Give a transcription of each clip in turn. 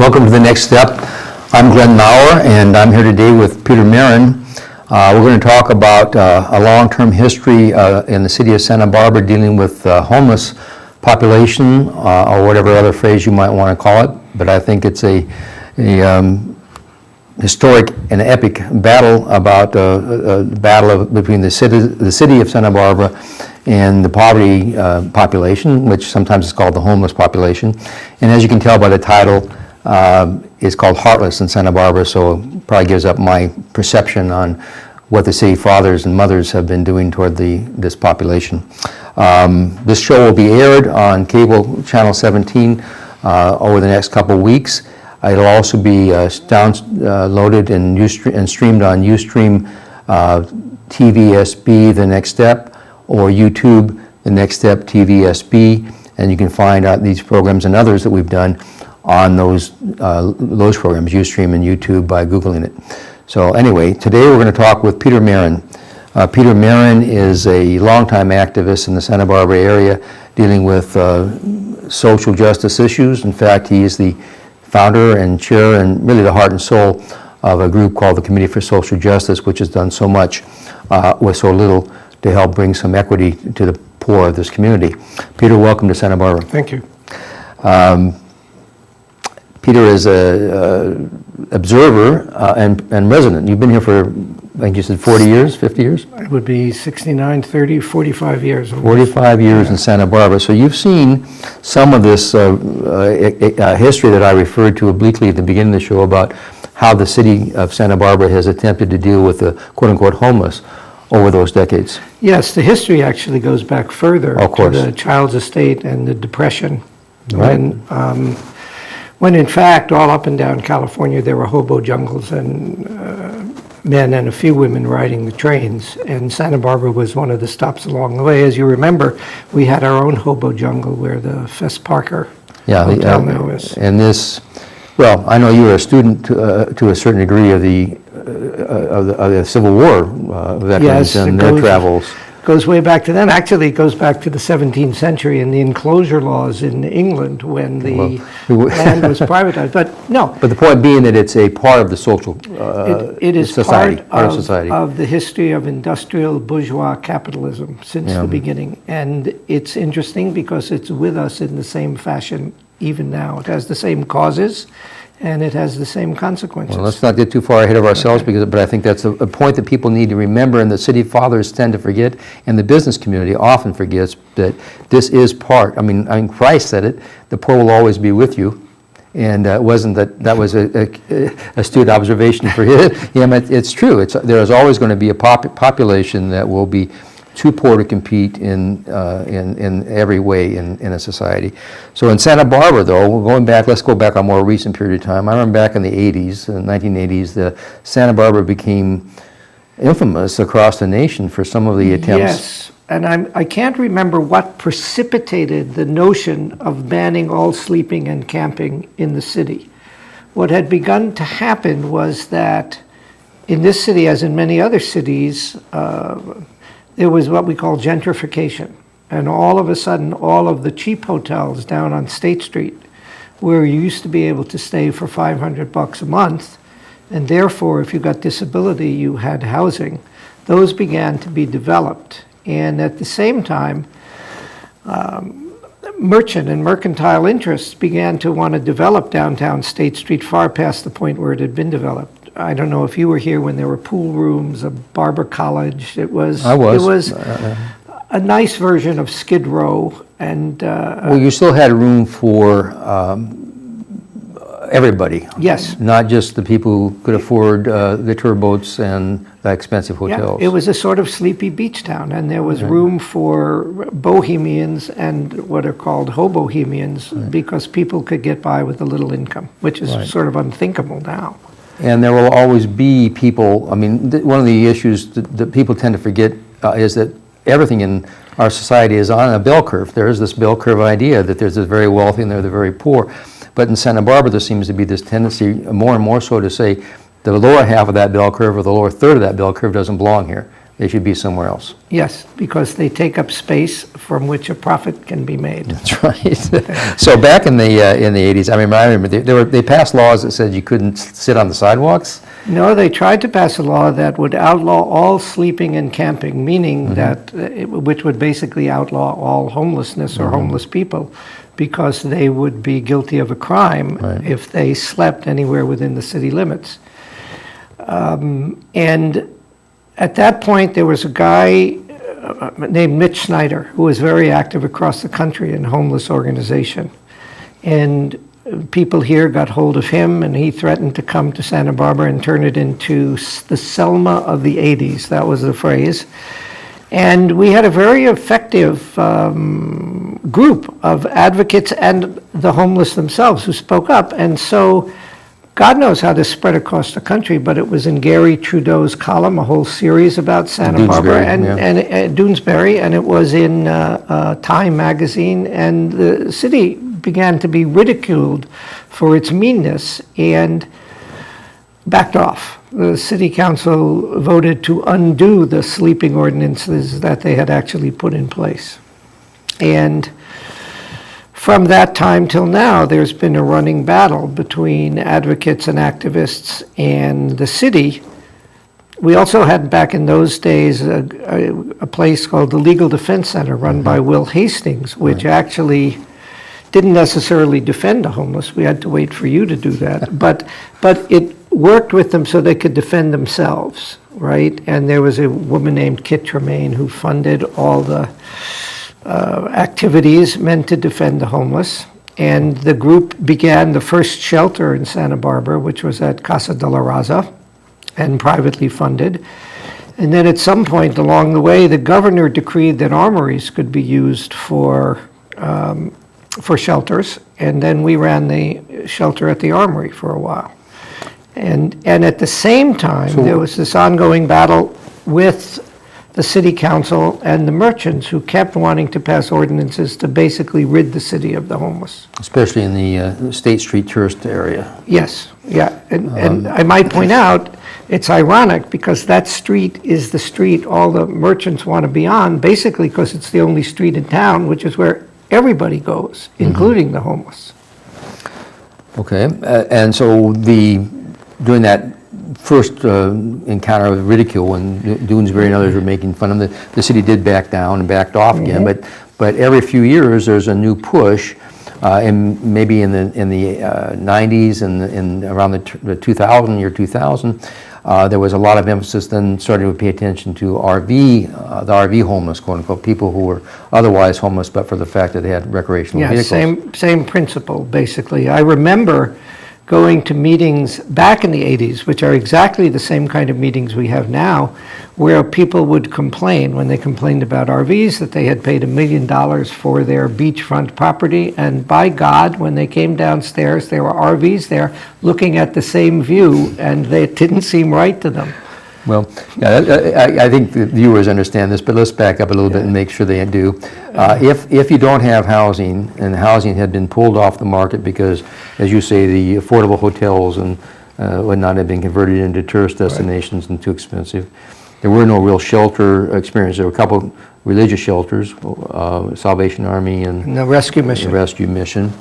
Welcome to The Next Step. I'm Glenn Maurer, and I'm here today with Peter Marin. We're going to talk about a long-term history in the city of Santa Barbara dealing with homeless population, or whatever other phrase you might want to call it. But I think it's a historic and epic battle about between the city of Santa Barbara and the poverty population, which sometimes is called the homeless population. And as you can tell by the title, it's called Heartless in Santa Barbara, so it probably gives up my perception on what the city fathers and mothers have been doing toward this population. This show will be aired on cable channel 17 over the next couple of weeks. It'll also be downloaded and streamed on Ustream TVSB, The Next Step, or YouTube, The Next Step TVSB, and you can find out these programs and others that we've done on those programs, Ustream and YouTube, by Googling it. So anyway, today we're going to talk with Peter Marin. Peter Marin is a longtime activist in the Santa Barbara area dealing with social justice issues. In fact, he is the founder and chair and really the heart and soul of a group called the Committee for Social Justice, which has done so much with so little to help bring some equity to the poor of this community. Peter, welcome to Santa Barbara. Thank you. Peter is an observer and resident. You've been here for, I think you said 40 years, 50 years? It would be 69, 30, 45 years. 45 years in Santa Barbara. So you've seen some of this history that I referred to obliquely at the beginning of the show about how the city of Santa Barbara has attempted to deal with the quote-unquote homeless over those decades. Yes, the history actually goes back further to the Child's Estate and the Depression. Right. When in fact, all up and down California, there were hobo jungles and men and a few women riding the trains. And Santa Barbara was one of the stops along the way. As you remember, we had our own hobo jungle where the Fess Parker Hotel now is. And this, well, I know you were a student to a certain degree of the Civil War veterans and their travels. Goes way back to then. Actually, it goes back to the 17th century and the enclosure laws in England when the land was privatized. But no. But the point being that it's a part of the social it is society, part of society. Of the history of industrial bourgeois capitalism since the beginning. And it's interesting because it's with us in the same fashion even now. It has the same causes and it has the same consequences. Well, let's not get too far ahead of ourselves, but I think that's a point that people need to remember, and the city fathers tend to forget, and the business community often forgets that this is part. I mean, Christ said it: "The poor will always be with you," and it wasn't that was a astute observation for him. It's true. There is always going to be a population that will be too poor to compete in every way in a society. So in Santa Barbara, though, let's go back a more recent period of time. I remember back in the 80s, the 1980s, Santa Barbara became infamous across the nation for some of the attempts. Yes, and I can't remember what precipitated the notion of banning all sleeping and camping in the city. What had begun to happen was that in this city, as in many other cities, there was what we call gentrification. And all of a sudden, all of the cheap hotels down on State Street, where you used to be able to stay for $500 a month, and therefore, if you got disability, you had housing, those began to be developed. And at the same time, merchant and mercantile interests began to want to develop downtown State Street far past the point where it had been developed. I don't know if you were here when there were pool rooms, a barber college. It was a nice version of Skid Row, and well, you still had room for everybody. Yes, not just the people who could afford the tour boats and the expensive hotels. Yeah, it was a sort of sleepy beach town, and there was room for bohemians and what are called hobohemians because people could get by with a little income, which is sort of unthinkable now. And there will always be people, I mean, one of the issues that people tend to forget is that everything in our society is on a bell curve. There is this bell curve idea that there's the very wealthy and there are the very poor. But in Santa Barbara, there seems to be this tendency, more and more so, to say the lower half of that bell curve or the lower third of that bell curve doesn't belong here. They should be somewhere else. Yes, because they take up space from which a profit can be made. That's right. So back in the 80s, I remember they passed laws that said you couldn't sit on the sidewalks. No, they tried to pass a law that would outlaw all sleeping and camping, meaning that, which would basically outlaw all homelessness or homeless people, because they would be guilty of a crime if they slept anywhere within the city limits. And at that point, there was a guy named Mitch Snyder who was very active across the country in homeless organization. And people here got hold of him, and he threatened to come to Santa Barbara and turn it into the Selma of the 80s. That was the phrase. And we had a very effective group of advocates and the homeless themselves who spoke up. And so God knows how this spread across the country, but it was in Gary Trudeau's column, a whole series about Santa Barbara and Doonesbury, and it was in Time magazine, and the city began to be ridiculed for its meanness and backed off. The city council voted to undo the sleeping ordinances that they had actually put in place. And from that time till now, there's been a running battle between advocates and activists and the city. We also had back in those days a place called the Legal Defense Center run by Will Hastings, which actually didn't necessarily defend the homeless. We had to wait for you to do that. But it worked with them so they could defend themselves, right? And there was a woman named Kit Tremaine who funded all the activities meant to defend the homeless. And the group began the first shelter in Santa Barbara, which was at Casa de la Raza, and privately funded. And then at some point along the way, the governor decreed that armories could be used for shelters. And then we ran the shelter at the armory for a while. And at the same time, there was this ongoing battle with the city council and the merchants who kept wanting to pass ordinances to basically rid the city of the homeless. Especially in the State Street tourist area. Yes, yeah. And I might point out, it's ironic because that street is the street all the merchants want to be on, basically because it's the only street in town, which is where everybody goes, including the homeless. Okay, and so during that first encounter with ridicule when Doonesbury and others were making fun of them, the city did back down and backed off again. But every few years there's a new push, and maybe in the 90s and around the 2000, there was a lot of emphasis then starting to pay attention to the RV homeless, quote unquote, people who were otherwise homeless but for the fact that they had recreational vehicles. Same principle basically. I remember going to meetings back in the 80s, which are exactly the same kind of meetings we have now, where people would complain when they complained about RVs that they had paid $1 million for their beachfront property, and by God, when they came downstairs, there were RVs there looking at the same view, and it didn't seem right to them. Well, yeah, I think the viewers understand this, but let's back up a little bit and make sure they do. If you don't have housing, and housing had been pulled off the market because, as you say, the affordable hotels and whatnot had been converted into tourist destinations and too expensive, there were no real shelter experience. There were a couple religious shelters, Salvation Army and the Rescue Mission.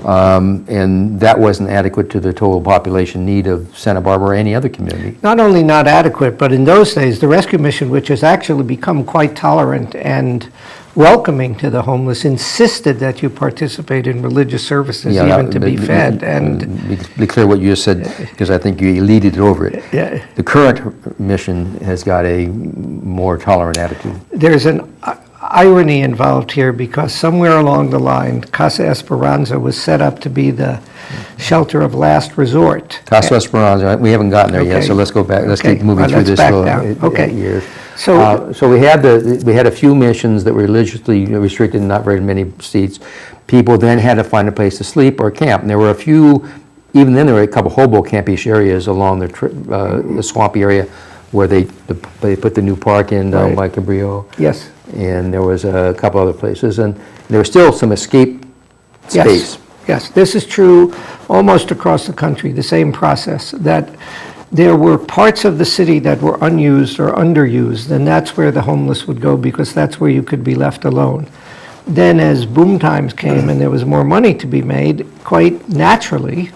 And that wasn't adequate to the total population need of Santa Barbara or any other community. Not only not adequate, but in those days, the Rescue Mission, which has actually become quite tolerant and welcoming to the homeless, insisted that you participate in religious services even to be fed. And be clear what you just said, because I think you eluded over it. Yeah. The current mission has got a more tolerant attitude. There's an irony involved here because somewhere along the line, Casa Esperanza was set up to be the shelter of last resort. Casa Esperanza, we haven't gotten there yet, so let's go back. Let's keep moving through this year. So we had a few missions that were religiously restricted, not very many seats. People then had to find a place to sleep or camp, and there were a few. Even then, there were a couple hobo campish areas along the swampy area where they put the new park in down by Cabrillo. Yes. And there was a couple other places, and there was still some escape space. Yes, this is true almost across the country, the same process, that there were parts of the city that were unused or underused, and that's where the homeless would go because that's where you could be left alone. Then as boom times came and there was more money to be made, quite naturally,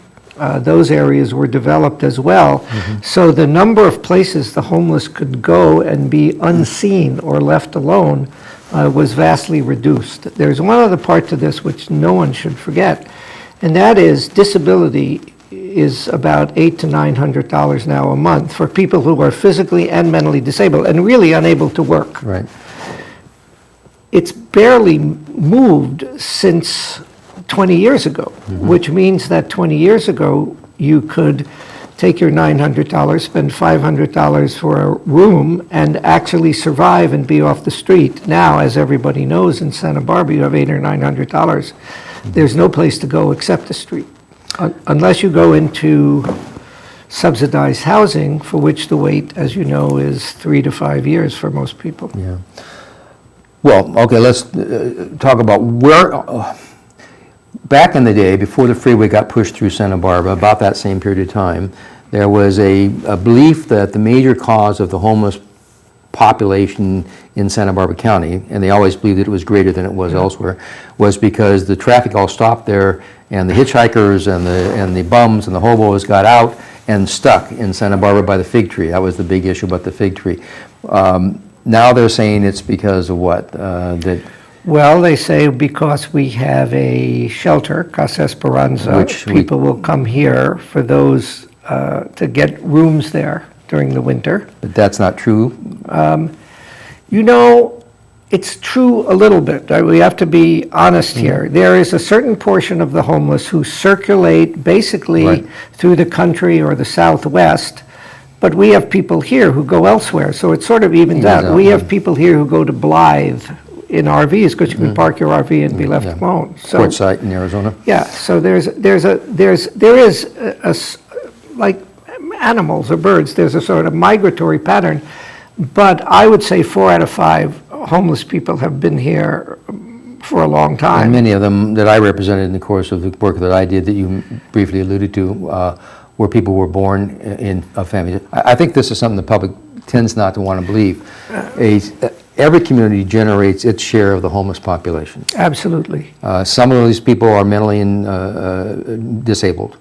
those areas were developed as well. So the number of places the homeless could go and be unseen or left alone was vastly reduced. There's one other part to this which no one should forget, and that is disability is about $800 to $900 now a month for people who are physically and mentally disabled and really unable to work. Right. It's barely moved since 20 years ago, which means that 20 years ago you could take your $900, spend $500 for a room, and actually survive and be off the street. Now, as everybody knows, in Santa Barbara, you have $800 or $900. There's no place to go except the street, unless you go into subsidized housing, for which the wait, as you know, is 3 to 5 years for most people. Yeah. Well, okay, let's talk about where, back in the day, before the freeway got pushed through Santa Barbara, about that same period of time, there was a belief that the major cause of the homeless population in Santa Barbara County, and they always believed that it was greater than it was elsewhere, was because the traffic all stopped there, and the hitchhikers and the bums and the hobos got out and stuck in Santa Barbara by the fig tree. That was the big issue about the fig tree. Now they're saying it's because of what? Well, they say because we have a shelter, Casa Esperanza, Which people will come here for those, to get rooms there during the winter. But that's not true. You know, it's true a little bit. We have to be honest here. There is a certain portion of the homeless who circulate basically Right. through the country or the Southwest, but we have people here who go elsewhere, so it sort of evens out. We have people here who go to Blythe in RVs because you can park your RV and be left alone. So, Port site in Arizona. yeah, so there is like animals or birds, there's a sort of migratory pattern, but I would say 4 out of 5 homeless people have been here for a long time. And many of them that I represented in the course of the work that I did that you briefly alluded to, where people were born in a family. I think this is something the public tends not to want to believe. Every community generates its share of the homeless population. Absolutely. Some of these people are mentally disabled.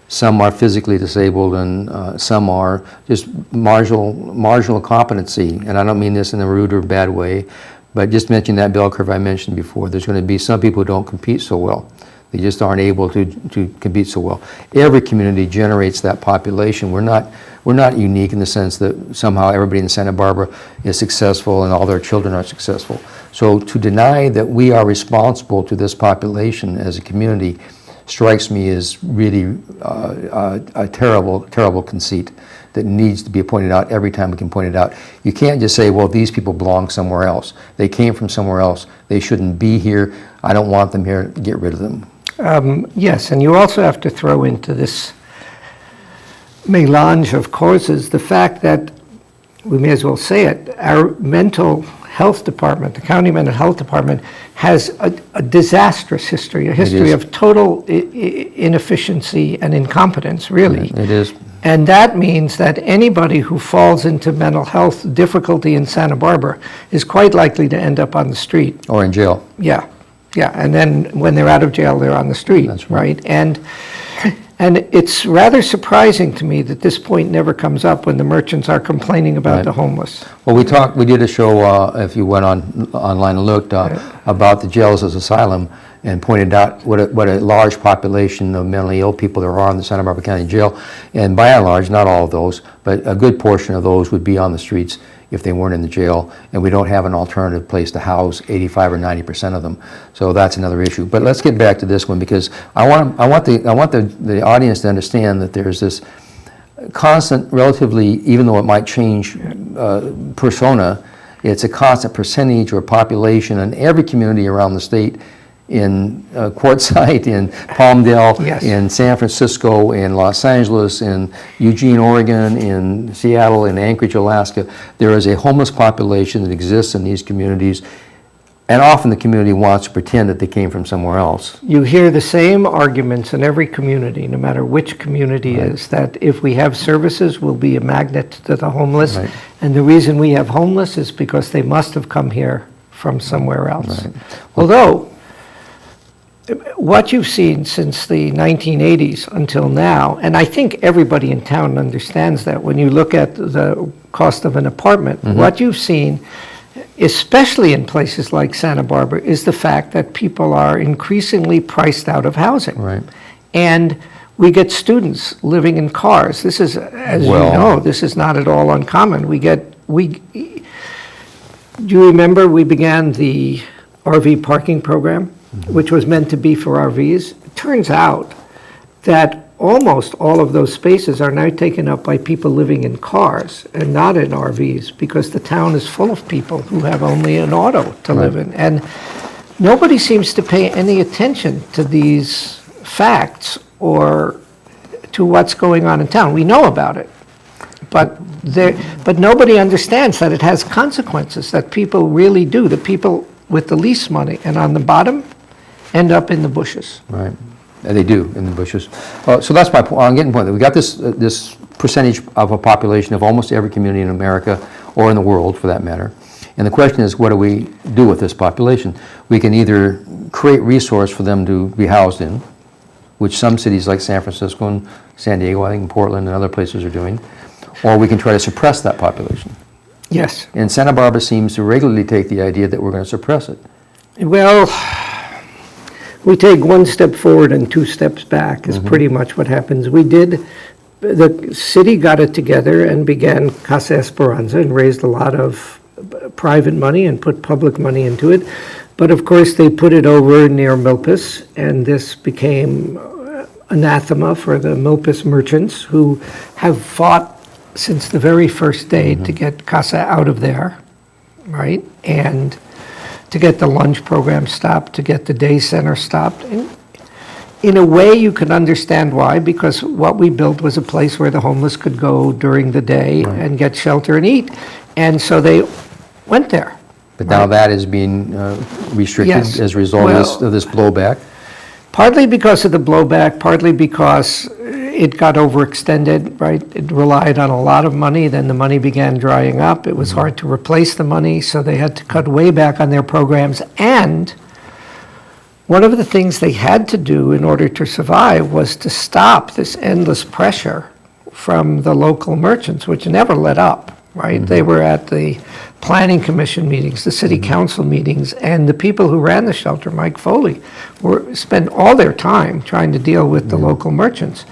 Some are physically disabled, and some are just marginal competency. And I don't mean this in a rude or bad way, but just mention that bell curve I mentioned before. There's going to be some people who don't compete so well. They just aren't able to compete so well. Every community generates that population. We're not unique in the sense that somehow everybody in Santa Barbara is successful and all their children are successful. So to deny that we are responsible to this population as a community strikes me as really a terrible conceit that needs to be pointed out every time we can point it out. You can't just say, well, these people belong somewhere else. They came from somewhere else. They shouldn't be here. I don't want them here. Get rid of them. Yes, and you also have to throw into this melange of causes the fact that, we may as well say it, our mental health department, the county mental health department, has a disastrous history, a history of total inefficiency and incompetence, really. It is. And that means that anybody who falls into mental health difficulty in Santa Barbara is quite likely to end up on the street. Or in jail. Yeah, and then when they're out of jail, they're on the street. That's right. And it's rather surprising to me that this point never comes up when the merchants are complaining about Right. the homeless. Well, we did a show, if you went online and looked, about the jails as asylum, and pointed out what a large population of mentally ill people there are in the Santa Barbara County Jail. And by and large, not all of those, but a good portion of those would be on the streets if they weren't in the jail, and we don't have an alternative place to house 85 or 90% of them. So that's another issue. But let's get back to this one, because I want the audience to understand that there's this constant, relatively, even though it might change persona, it's a constant percentage or population in every community around the state, in Quartzsite, in Palmdale, Yes. in San Francisco, in Los Angeles, in Eugene, Oregon, in Seattle, in Anchorage, Alaska. There is a homeless population that exists in these communities And often the community wants to pretend that they came from somewhere else. You hear the same arguments in every community, no matter which community it is, that if we have services, we'll be a magnet to the homeless. Right. And the reason we have homeless is because they must have come here from somewhere else. Right. Although, what you've seen since the 1980s until now, and I think everybody in town understands that when you look at the cost of an apartment, what you've seen, especially in places like Santa Barbara, is the fact that people are increasingly priced out of housing. Right. And we get students living in cars. This is, as Well- you know, this is not at all uncommon. Do you remember we began the RV parking program, which was meant to be for RVs? It turns out that almost all of those spaces are now taken up by people living in cars and not in RVs, because the town is full of people who have only an auto to live in. And nobody seems to pay any attention to these facts or to what's going on in town. We know about it, but nobody understands that it has consequences, that people really do. The people with the least money and on the bottom end up in the bushes. Right. They do, in the bushes. So that's my point. I'm getting the point that we got this percentage of a population of almost every community in America, or in the world for that matter. And the question is, what do we do with this population? We can either create resource for them to be housed in, which some cities like San Francisco and San Diego, I think, and Portland and other places are doing, or we can try to suppress that population. Yes. And Santa Barbara seems to regularly take the idea that we're going to suppress it. Well, we take one step forward and two steps back is pretty much what happens. The city got it together and began Casa Esperanza and raised a lot of private money and put public money into it. But of course, they put it over near Milpas, and this became anathema for the Milpas merchants, who have fought since the very first day to get Casa out of there, right? And to get the lunch program stopped, to get the day center stopped. And in a way, you can understand why, because what we built was a place where the homeless could go during the day and get shelter and eat. And so they went there. But now that is being restricted Yes. as a result of this blowback. Partly because of the blowback, partly because it got overextended, right? It relied on a lot of money, then the money began drying up. It was hard to replace the money, so they had to cut way back on their programs. And one of the things they had to do in order to survive was to stop this endless pressure from the local merchants, which never let up, right? They were at the planning commission meetings, the city council meetings, and the people who ran the shelter, Mike Foley, spent all their time trying to deal with the local merchants.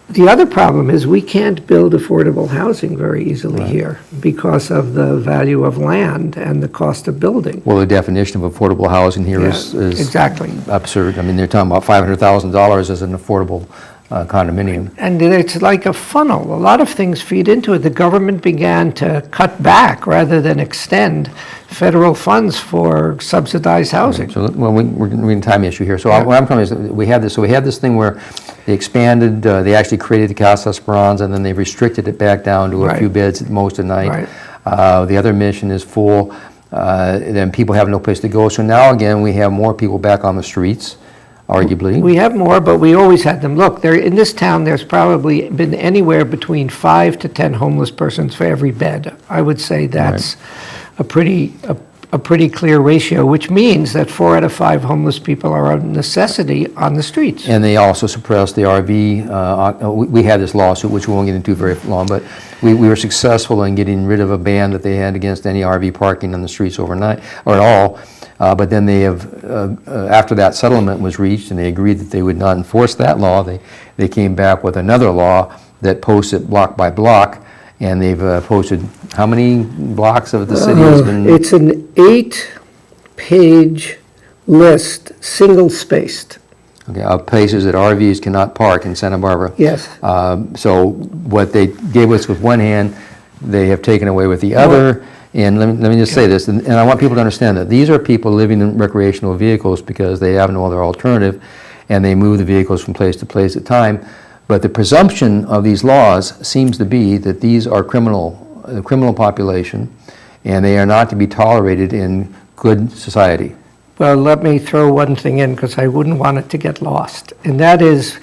The other problem is we can't build affordable housing very easily here because of the value of land and the cost of building. Well, the definition of affordable housing here is exactly. absurd. I mean, they're talking about $500,000 as an affordable condominium. And it's like a funnel. A lot of things feed into it. The government began to cut back rather than extend federal funds for subsidized housing. So, well, we're in a time issue here. So what I'm telling you is that we had this thing where they expanded, they actually created the Casa Esperanza, and then they restricted it back down to a few beds at most a night. The other mission is full. Then people have no place to go. So now again, we have more people back on the streets, arguably. We have more, but we always had them. Look, in this town, there's probably been anywhere between 5 to 10 homeless persons for every bed. I would say that's a pretty clear ratio, which means that 4 out of 5 homeless people are a necessity on the streets. And they also suppressed the RV. We had this lawsuit, which we won't get into very long, but we were successful in getting rid of a ban that they had against any RV parking on the streets overnight, or at all. But then they have, after that settlement was reached and they agreed that they would not enforce that law, they came back with another law that posts it block by block, and they've posted how many blocks of the city has been? It's an 8-page list, single-spaced. Okay, of places that RVs cannot park in Santa Barbara. Yes. So what they gave us with one hand, they have taken away with the other. And let me just say this, and I want people to understand that these are people living in recreational vehicles because they have no other alternative, and they move the vehicles from place to place at time. But the presumption of these laws seems to be that these are criminal population, and they are not to be tolerated in good society? Well, let me throw one thing in because I wouldn't want it to get lost. And that is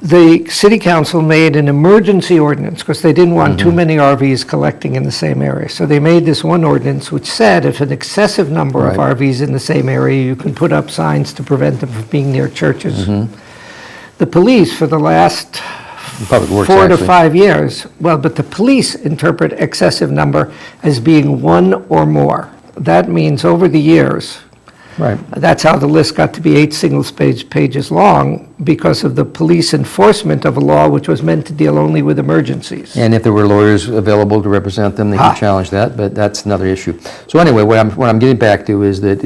the city council made an emergency ordinance because they didn't want too many RVs collecting in the same area. So they made this one ordinance which said if an excessive number of Right. RVs in the same area, you can put up signs to prevent them from being near churches. The police for the last Public Works, 4 to actually. 5 years, well, but the police interpret excessive number as being one or more. That means over the years, Right. that's how the list got to be 8 single-page pages long because of the police enforcement of a law which was meant to deal only with emergencies. And if there were lawyers available to represent them, they could challenge that, but that's another issue. So anyway, what I'm getting back to is that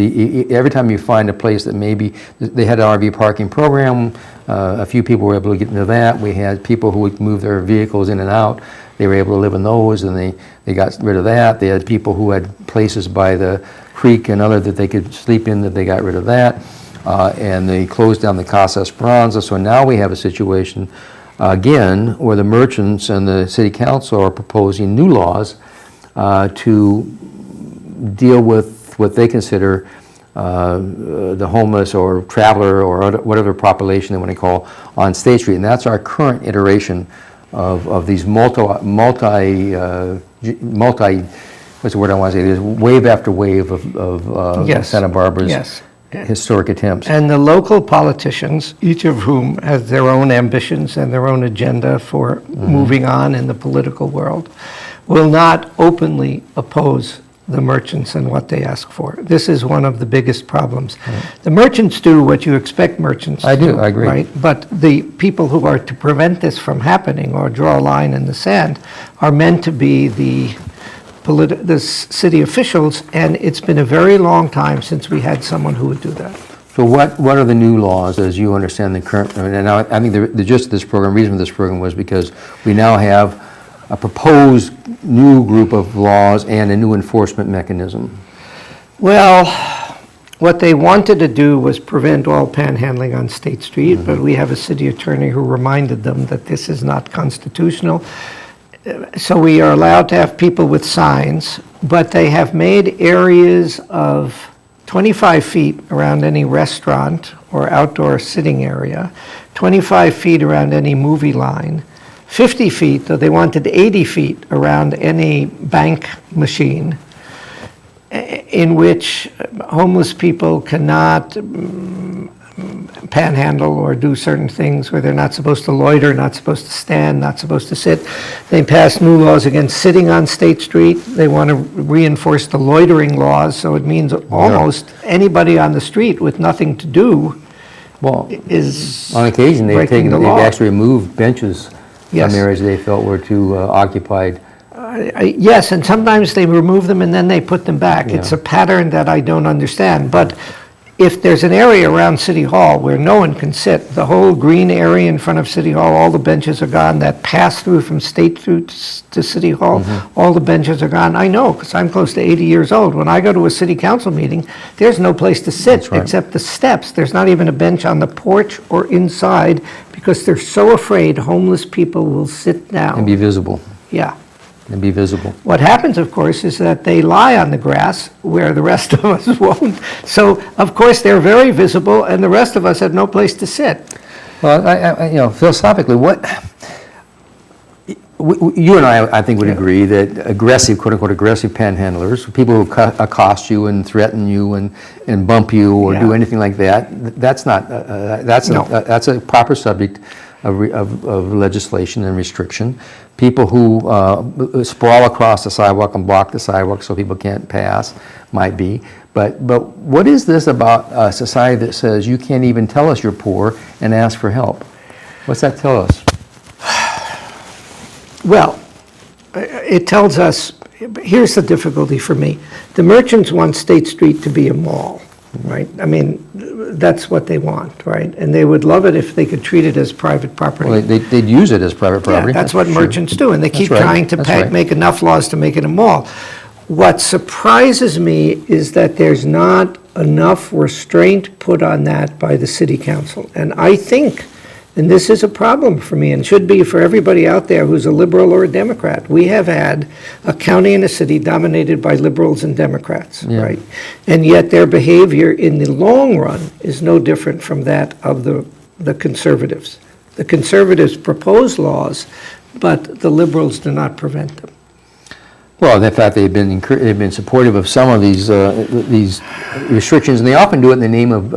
every time you find a place that maybe, they had an RV parking program, a few people were able to get into that. We had people who would move their vehicles in and out. They were able to live in those, and they got rid of that. They had people who had places by the creek and other that they could sleep in, that they got rid of that. And they closed down the Casa Esperanza. So now we have a situation, again, where the merchants and the city council are proposing new laws to deal with what they consider the homeless or traveler or whatever population they want to call on State Street. And that's our current iteration of these multi, what's the word I want to say? There's wave after wave of Yes. Santa Barbara's Yes. historic attempts. And the local politicians, each of whom has their own ambitions and their own agenda for moving on in the political world, will not openly oppose the merchants and what they ask for. This is one of the biggest problems. The merchants do what you expect merchants to do. I agree. Right? But the people who are to prevent this from happening or draw a line in the sand are meant to be the city officials, and it's been a very long time since we had someone who would do that. So what are the new laws as you understand the current, and I think the gist of this program, reason for this program was because we now have a proposed new group of laws and a new enforcement mechanism. Well, what they wanted to do was prevent all panhandling on State Street, but we have a city attorney who reminded them that this is not constitutional. So we are allowed to have people with signs, but they have made areas of 25 feet around any restaurant or outdoor sitting area, 25 feet around any movie line, 50 feet, though they wanted 80 feet around any bank machine, in which homeless people cannot panhandle or do certain things where they're not supposed to loiter, not supposed to stand, not supposed to sit. They passed new laws against sitting on State Street. They want to reinforce the loitering laws, so it means almost anybody on the street with nothing to do Well, is on occasion, breaking the they've law. actually removed benches Yes. from areas they felt were too occupied. Yes, and sometimes they remove them and then they put them back. It's a pattern that I don't understand. But if there's an area around City Hall where no one can sit, the whole green area in front of City Hall, all the benches are gone. That pass through from State through to City Hall, all the benches are gone. I know, because I'm close to 80 years old. When I go to a city council meeting, there's no place to sit That's right. except the steps. There's not even a bench on the porch or inside because they're so afraid homeless people will sit down. And be visible, Yeah. and be visible. What happens, of course, is that they lie on the grass where the rest of us won't. So, of course, they're very visible, and the rest of us have no place to sit. Well, philosophically, you and I think, would agree that aggressive, quote-unquote, aggressive panhandlers, people who accost you and threaten you and bump you or do Yeah. anything like that, that's not, that's No. that's a proper subject of legislation and restriction. People who sprawl across the sidewalk and block the sidewalk so people can't pass might be. But what is this about a society that says you can't even tell us you're poor and ask for help? What's that tell us? Well, it tells us, here's the difficulty for me. The merchants want State Street to be a mall, right? I mean, that's what they want, right? And they would love it if they could treat it as private property. Well, they'd use it as private property. Yeah, that's what true. merchants do, and they keep That's right. trying to That's right. make enough laws to make it a mall. What surprises me is that there's not enough restraint put on that by the city council. And I think And this is a problem for me and should be for everybody out there who's a liberal or a Democrat. We have had a county and a city dominated by liberals and Democrats, right? And yet their behavior in the long run is no different from that of the conservatives. The conservatives propose laws, but the liberals do not prevent them. Well, in fact, they've been supportive of some of these restrictions, and they often do it in the name of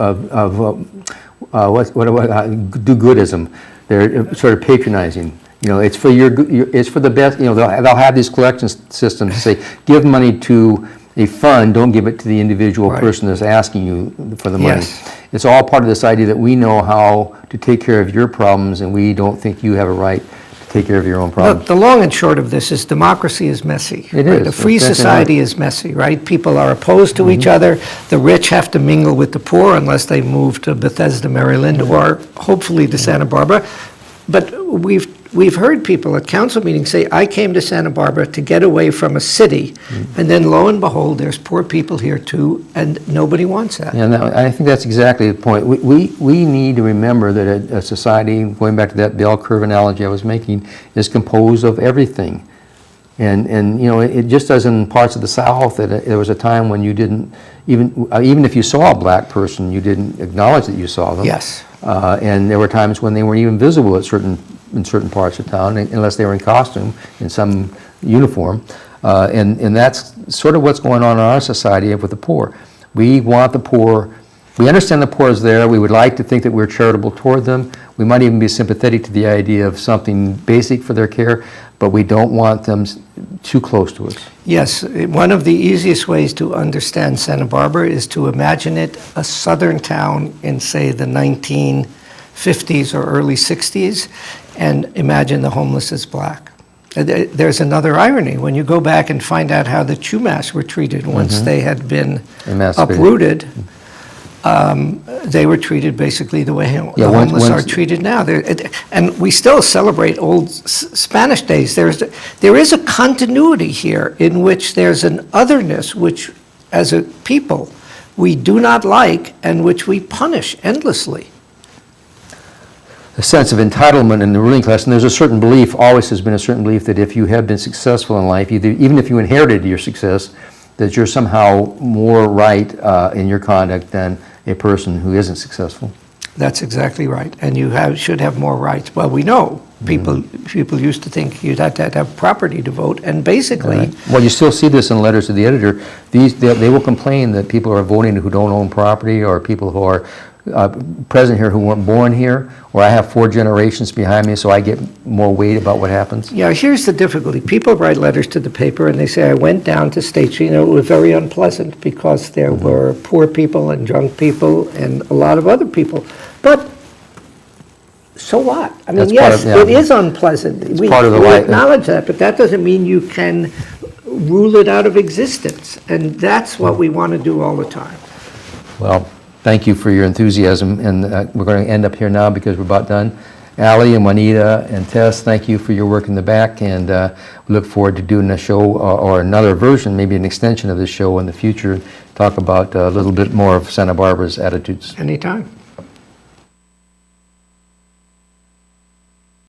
do-goodism. They're sort of patronizing. You know, it's for it's for the best. You know, they'll have these collection systems to say, give money to a fund, don't give it to the individual person that's asking you for the money. Yes. It's all part of this idea that we know how to take care of your problems, and we don't think you have a right to take care of your own problems. The long and short of this is democracy is messy. It right? is. A free That's definitely society is messy, right? People are opposed to each other. The rich have to mingle with the poor unless they move to Bethesda, Maryland, or hopefully to Santa Barbara. But we've heard people at council meetings say, I came to Santa Barbara to get away from a city, and then lo and behold, there's poor people here too, and nobody wants that. Yeah, no, I think that's exactly the point. We need to remember that a society, going back to that bell curve analogy I was making, is composed of everything. And you know, it just as in parts of the South, that there was a time when you didn't, even if you saw a black person, you didn't acknowledge that you saw them. Yes. And there were times when they weren't even visible in certain parts of town, unless they were in costume, in some uniform. And that's sort of what's going on in our society with the poor. We want the poor. We understand the poor is there. We would like to think that we're charitable toward them. We might even be sympathetic to the idea of something basic for their care, but we don't want them too close to us. Yes, one of the easiest ways to understand Santa Barbara is to imagine it a southern town in, say, the 1950s or early 60s, and imagine the homeless as black. There's another irony. When you go back and find out how the Chumash were treated once they had been uprooted, they were treated basically the way the homeless are treated now. And we still celebrate old Spanish days. There is a continuity here in which there's an otherness which, as a people, we do not like and which we punish endlessly. A sense of entitlement in the ruling class, and there's a certain belief, always has been a certain belief, that if you have been successful in life, even if you inherited your success, that you're somehow more right in your conduct than a person who isn't successful. That's exactly right, and you should have more rights. Well, we know people used to think you'd have to have property to vote, and basically... Right. Well, you still see this in letters to the editor. They will complain that people are voting who don't own property, or people who are present here who weren't born here, or I have 4 generations behind me, so I get more weight about what happens. Yeah, here's the difficulty. People write letters to the paper and they say, I went down to State Street, and it was very unpleasant because there were poor people and drunk people and a lot of other people. But so what? I mean, yes, it is unpleasant. We acknowledge that, but that doesn't mean you can rule it out of existence. And that's what we want to do all the time. Well, thank you for your enthusiasm, and we're going to end up here now because we're about done. Allie and Juanita and Tess, thank you for your work in the back, and we look forward to doing a show or another version, maybe an extension of this show in the future, talk about a little bit more of Santa Barbara's attitudes. Anytime.